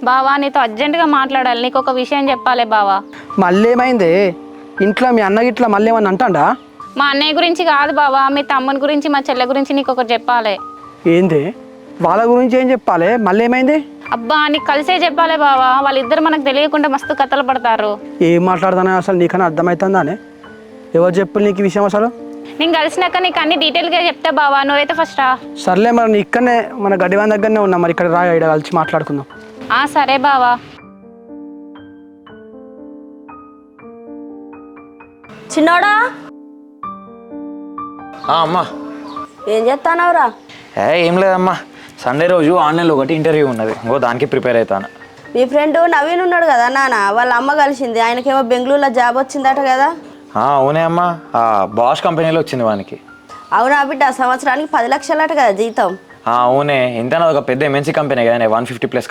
బావా నీతో అర్జెంటుగా మాట్లాడాలి, నీకు ఒక విషయం చెప్పాలి బావా. మళ్ళీ ఏమైంది ఇంట్లో? మీ అన్న గిట్లా మళ్ళీ ఏమన్నా అంటాడా? మా అన్నయ్య గురించి కాదు బావా, మీ తమ్ముని గురించి మా చెల్లె గురించి నీకు ఒకటి చెప్పాలి. ఏంది? వాళ్ళ గురించి ఏం చెప్పాలి? మళ్ళీ ఏమైంది? అబ్బా నీకు కలిసే చెప్పాలి బావా, వాళ్ళిద్దరు మనకు తెలియకుండా మస్తు కథలు పడతారు. ఏం మాట్లాడతానే అసలు నీకన్నా అర్థమవుతుందానే? ఎవరు చెప్పు నీకు ఈ విషయం అసలు? నేను కలిసినాక నీకు అన్ని డీటెయిల్గా చెప్తా బావా, నువ్వైతే ఫస్ట్ రా. సర్లే, మరి నీ ఇక్కడనే మన గడివాన్ దగ్గరనే ఉన్నా, మరి ఇక్కడ రా, ఇక్కడ కలిసి మాట్లాడుకుందాం. సరే బావా. చిన్నోడా అమ్మా ఏం చేస్తానవరా? ఏం లేదమ్మా, సండే రోజు ఆన్లైన్లో ఒకటి ఇంటర్వ్యూ ఉన్నది, ఇంకో దానికి ప్రిపేర్ అవుతాను. మీ ఫ్రెండ్ నవీన్ ఉన్నాడు కదా నాన్న, వాళ్ళ అమ్మ కలిసింది, ఆయనకేమో బెంగళూరులో జాబ్ వచ్చిందట కదా. అవునే అమ్మా, బాష్ కంపెనీలో వచ్చింది వానికి. అవునా బిడ్డ, సంవత్సరానికి 10 లక్షలట కదా జీతం. అవునే, ఇంతనా ఒక పెద్ద ఎంఎన్సీ కంపెనీ కదా, 150+